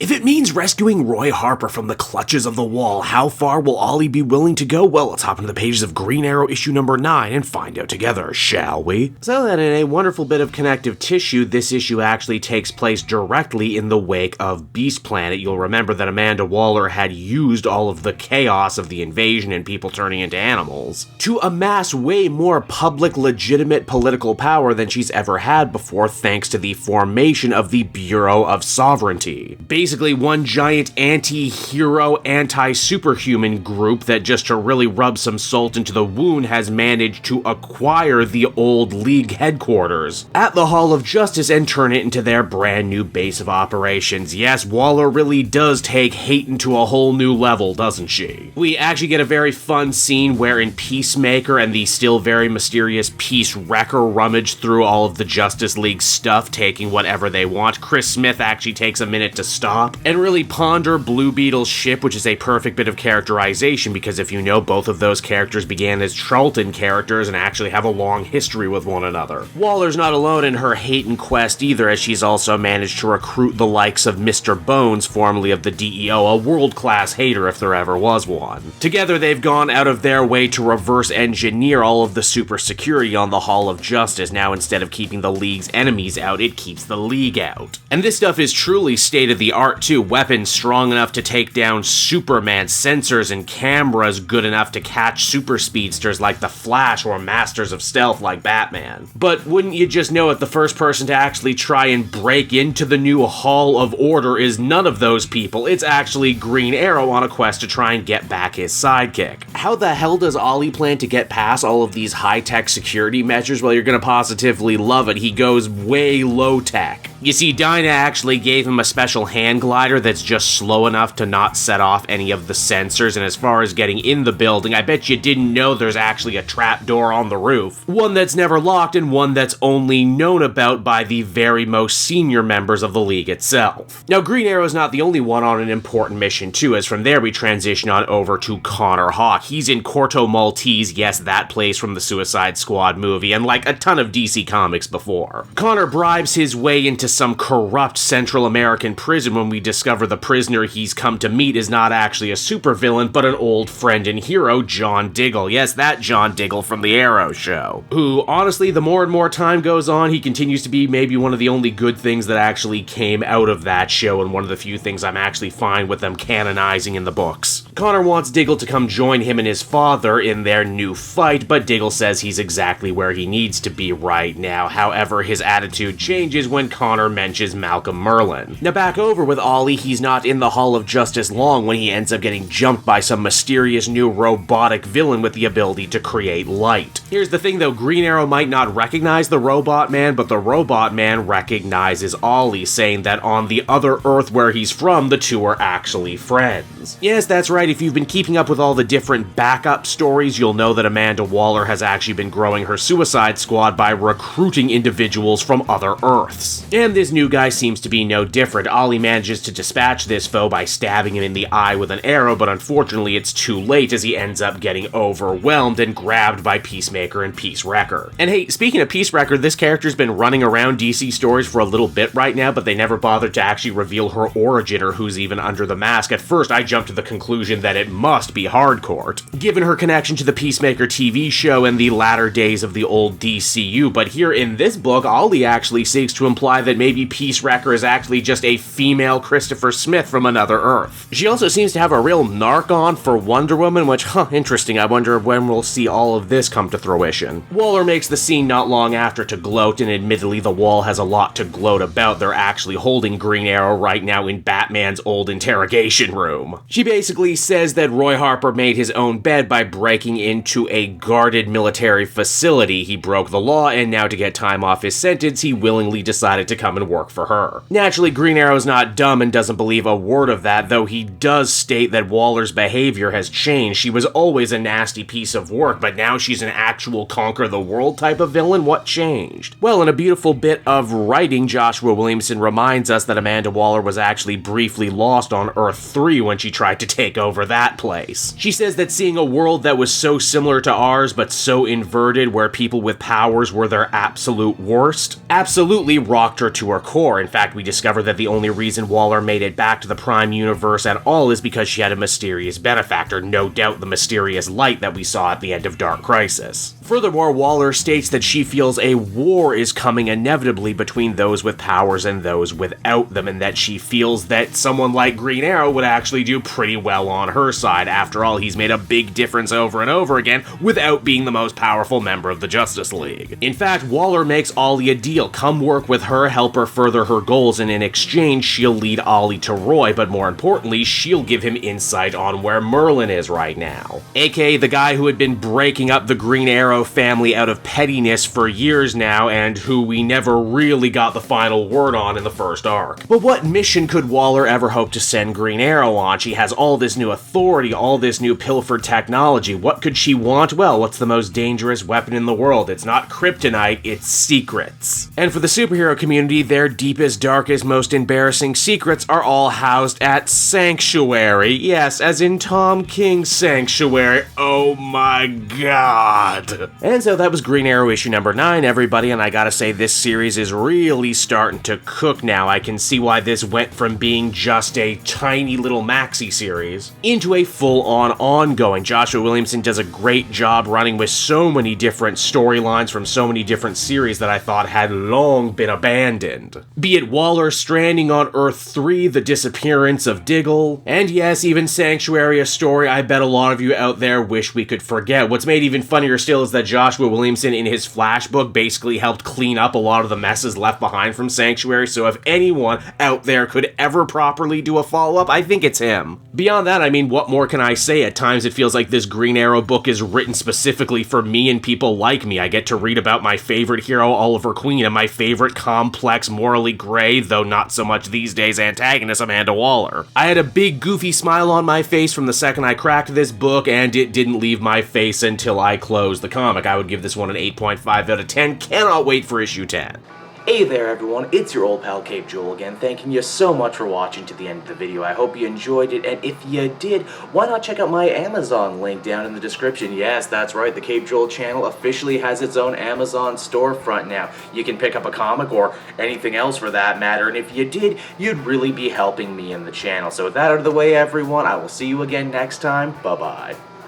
If it means rescuing Roy Harper from the clutches of the wall, how far will Ollie be willing to go? Well, let's hop into the pages of Green Arrow issue number 9 and find out together, shall we? So then, in a wonderful bit of connective tissue, this issue actually takes place directly in the wake of Beast Planet. You'll remember that Amanda Waller had used all of the chaos of the invasion and people turning into animals to amass way more public, legitimate political power than she's ever had before, thanks to the formation of the Bureau of Sovereignty. Basically one giant anti-hero, anti-superhuman group that, just to really rub some salt into the wound, has managed to acquire the old League headquarters at the Hall of Justice and turn it into their brand new base of operations. Yes, Waller really does take hate into a whole new level, doesn't she? We actually get a very fun scene wherein Peacemaker and the still very mysterious Peace Wrecker rummage through all of the Justice League stuff, taking whatever they want. Chris Smith actually takes a minute to stop and really ponder Blue Beetle's ship, which is a perfect bit of characterization because, if you know, both of those characters began as Charlton characters and actually have a long history with one another. Waller's not alone in her hate and quest either, as she's also managed to recruit the likes of Mr. Bones, formerly of the DEO, a world-class hater if there ever was one. Together they've gone out of their way to reverse engineer all of the super security on the Hall of Justice. Now, instead of keeping the League's enemies out, it keeps the League out. And this stuff is truly state-of-the-art too. Weapons strong enough to take down Superman, sensors and cameras good enough to catch super speedsters like the Flash or Masters of Stealth like Batman. But wouldn't you just know it, the first person to actually try and break into the new Hall of Order is none of those people. It's actually Green Arrow on a quest to try and get back his sidekick. How the hell does Ollie plan to get past all of these high-tech security measures? Well, you're gonna positively love it. He goes way low-tech. You see, Dinah actually gave him a special hand glider that's just slow enough to not set off any of the sensors, and as far as getting in the building, I bet you didn't know there's actually a trapdoor on the roof. One that's never locked and one that's only known about by the very most senior members of the League itself. Now, Green Arrow's not the only one on an important mission too, as from there we transition on over to Connor Hawke. He's in Corto Maltese, yes, that place from the Suicide Squad movie, and like a ton of DC comics before. Connor bribes his way into some corrupt Central American prison when we discover the prisoner he's come to meet is not actually a supervillain, but an old friend and hero, John Diggle. Yes, that John Diggle from the Arrow show. Who, honestly, the more and more time goes on, he continues to be maybe one of the only good things that actually came out of that show, and one of the few things I'm actually fine with them canonizing in the books. Connor wants Diggle to come join him and his father in their new fight, but Diggle says he's exactly where he needs to be right now. However, his attitude changes when Connor mentions Malcolm Merlyn. Now, back over with Ollie, he's not in the Hall of Justice long when he ends up getting jumped by some mysterious new robotic villain with the ability to create light. Here's the thing though, Green Arrow might not recognize the Robot Man, but the Robot Man recognizes Ollie, saying that on the other Earth where he's from, the two are actually friends. Yes, that's right, if you've been keeping up with all the different backup stories, you'll know that Amanda Waller has actually been growing her Suicide Squad by recruiting individuals from other Earths. And this new guy seems to be no different. Ollie manages to dispatch this foe by stabbing him in the eye with an arrow, but unfortunately it's too late as he ends up getting overwhelmed and grabbed by Peacemaker and Peace Wrecker. And hey, speaking of Peace Wrecker, this character's been running around DC stories for a little bit right now, but they never bothered to actually reveal her origin or who's even under the mask. At first, I jumped to the conclusion that it must be Hardcourt, given her connection to the Peacemaker TV show and the latter days of the old DCU, but here in this book, Ollie actually seeks to imply that maybe Peace Wrecker is actually just a female Christopher Smith from another Earth. She also seems to have a real narc on for Wonder Woman, which, interesting, I wonder when we'll see all of this come to fruition. Waller makes the scene not long after to gloat, and admittedly the wall has a lot to gloat about. They're actually holding Green Arrow right now in Batman's old interrogation room. She basically says that Roy Harper made his own bed by breaking into a guarded military facility. He broke the law, and now to get time off his sentence, he willingly decided to come and work for her. Naturally, Green Arrow's not dumb and doesn't believe a word of that, though he does state that Waller's behavior has changed. She was always a nasty piece of work, but now she's an actual conquer-the-world type of villain. What changed? Well, in a beautiful bit of writing, Joshua Williamson reminds us that Amanda Waller was actually briefly lost on Earth 3 when she tried to take over that place. She says that seeing a world that was so similar to ours but so inverted, where people with powers were their absolute worst, absolutely rocked her to her core. In fact, we discover that the only reason Waller made it back to the Prime Universe at all is because she had a mysterious benefactor, no doubt the mysterious Light that we saw at the end of Dark Crisis. Furthermore, Waller states that she feels a war is coming inevitably between those with powers and those without them, and that she feels that someone like Green Arrow would actually do pretty well on her side. After all, he's made a big difference over and over again without being the most powerful member of the Justice League. In fact, Waller makes Ollie a deal. Come work with her, help her further her goals, and in exchange, she'll lead Ollie to Roy, but more importantly, she'll give him insight on where Merlin is right now. AKA the guy who had been breaking up the Green Arrow family out of pettiness for years now, and who we never really got the final word on in the first arc. But what mission could Waller ever hope to send Green Arrow on? She has all this new authority, all this new pilfered technology. What could she want? Well, what's the most dangerous weapon in the world? It's not kryptonite, it's secrets. And for the superhero community, their deepest, darkest, most embarrassing secrets are all housed at Sanctuary. Yes, as in Tom King's Sanctuary. Oh my god. And so that was Green Arrow issue number 9, everybody, and I gotta say, this series is really starting to cook now. I can see why this went from being just a tiny little maxi series into a full-on ongoing. Joshua Williamson does a great job running with so many different storylines from so many different series that I thought had long been abandoned. Be it Waller stranding on Earth 3, the disappearance of Diggle, and yes, even Sanctuary, a story I bet a lot of you out there wish we could forget. What's made even funnier still is that Joshua Williamson in his Flash book basically helped clean up a lot of the messes left behind from Sanctuary, so if anyone out there could ever properly do a follow-up, I think it's him. Beyond that, I mean, what more can I say? At times it feels like this Green Arrow book is written specifically for me and people like me. I get to read about my favorite hero, Oliver Queen, and my favorite complex, morally gray, though not so much these days, antagonist, Amanda Waller. I had a big goofy smile on my face from the second I cracked this book, and it didn't leave my face until I closed the comic. I would give this one an 8.5 out of 10. Cannot wait for issue 10. Hey there everyone, it's your old pal Cape Joel again, thanking you so much for watching to the end of the video. I hope you enjoyed it, and if you did, why not check out my Amazon link down in the description. Yes, that's right, the Cape Joel channel officially has its own Amazon storefront now. You can pick up a comic or anything else for that matter, and if you did, you'd really be helping me in the channel. So with that out of the way everyone, I will see you again next time. Bye-bye.